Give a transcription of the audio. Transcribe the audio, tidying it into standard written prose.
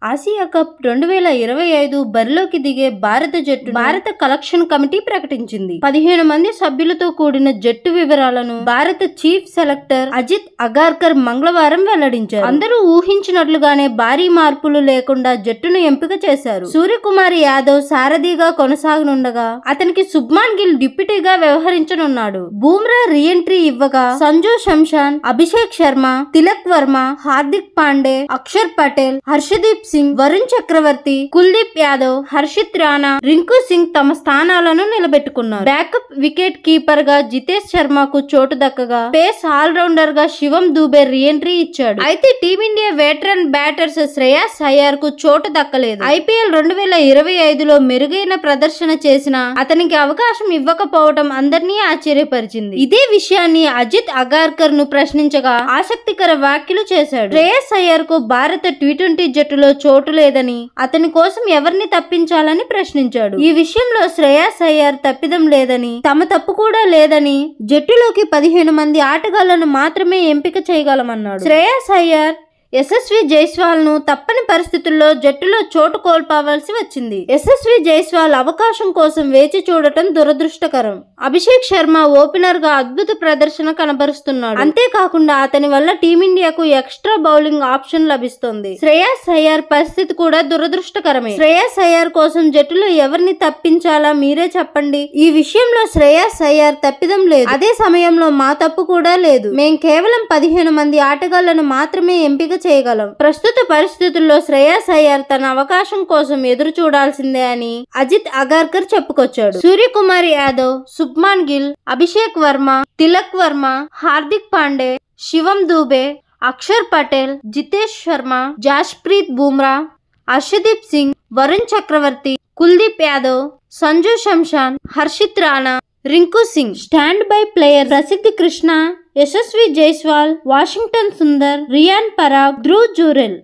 Asia cup 2025 బరిలోకి దిగే భారత జట్టు భారత కలెక్షన్ కమిటీ ప్రకటించింది. 15 మంది సభ్యులతో కూడిన జట్టు వివరాలను భారత చీఫ్ సెలెక్టర్ అజిత్ అగార్కర్ మంగళవారం వెల్లడించారు. అందరూ ఊహించినట్లుగానే భారీ మార్పులు లేకుండా జట్టును ఎంపిక చేశారు. సూర్యకుమార్ యాదవ్ సారథిగా కొనసాగనుండగా అతనికి శుభ్మాన్ గిల్ డిప్యూటీగా వ్యవహరించనున్నాడు. బూమ్రా రీఎంట్రీ ఇవ్వగా సంజు శాంసన్, అభిషేక్ శర్మ, తిలక్ వర్మ, హార్దిక్ పాండే, అక్షర్ పటేల్, హర్షదీప్ సింగ్, వరుణ్ చక్రవర్తి, కుల్దీప్ యాదవ్, హర్షిత్ రాణా, రింకు సింగ్ తమ స్థానాలను నిలబెట్టుకున్నారు. బ్యాకప్ వికెట్ కీపర్ గా జితేష్ శర్మకు చోటు దక్కగా పేస్ ఆల్రౌండర్ గా శివం దూబే రీఎంట్రీ ఇచ్చాడు. అయితే team India veteran batters Shreyas Iyer కు చోటు దక్కలేదు. ఐపీఎల్ 2025లో మెరుగైన ప్రదర్శన చేసినా అతనికి అవకాశం ఇవ్వకపోవడం అందరినీ ఆశ్చర్యపరిచింది. ఇదే విషయాన్ని అజిత్ అగార్కర్ ను ప్రశ్నించగా ఆసక్తికర వ్యాఖ్యలు చేశాడు. శ్రేయాస్ అయ్యర్ కు భారత టీ20 జట్టులో చోటు లేదని, అతని కోసం ఎవరిని తప్పించాలని ప్రశ్నించాడు. ఈ విషయంలో శ్రేయాస్ అయ్యర్ తప్పిదం లేదని, తమ తప్పు కూడా లేదని, జట్టులోకి 15 మంది ఆటగాళ్లను మాత్రమే ఎంపిక చేయగలమన్నాడు. శ్రేయాస్ అయ్యర్ యశస్వి జైస్వాల్ ను తప్పని పరిస్థితుల్లో జట్టులో చోటు కోల్పోవాల్సి వచ్చింది. యశస్వి జైస్వాల్ అవకాశం కోసం వేచి చూడటం దురదృష్టకరం. అభిషేక్ శర్మ ఓపెనర్ గా అద్భుత ప్రదర్శన కనబరుస్తున్నాడు. అంతేకాకుండా అతని వల్ల టీమిండియాకు ఎక్స్ట్రా బౌలింగ్ ఆప్షన్ లభిస్తుంది. శ్రేయాస్ అయ్యర్ పరిస్థితి కూడా దురదృష్టకరమే. శ్రేయాస్ అయ్యర్ కోసం జట్టులో ఎవరిని తప్పించాలా మీరే చెప్పండి. ఈ విషయంలో శ్రేయాస్ అయ్యర్ తప్పిదం లేదు. అదే సమయంలో మా తప్పు కూడా లేదు. మేం కేవలం 15 మంది ఆటగాళ్లను మాత్రమే ఎంపిక చేయగలం. ప్రస్తుత పరిస్థితుల్లో శ్రేయాస్ అయ్యర్ తన అవకాశం కోసం ఎదురు చూడాల్సిందే అని అజిత్ అగార్కర్ చెప్పుకొచ్చాడు. Suryakumar Yadav, Shubman Gill, Abhishek Varma, Tilak Varma, Hardik Pandey, Shivam Dube, Axar Patel, Jitesh Sharma, Jasprit Bumrah, Harshdeep Singh, Varun Chakravarthy, Kuldeep Yadav, Sanju Samson, Harshit Rana, Rinku Singh. Stand by player Prasidh Krishna, Yashasvi Jaiswal, Washington Sundar, Riyan Parag, Dhruv Jurel.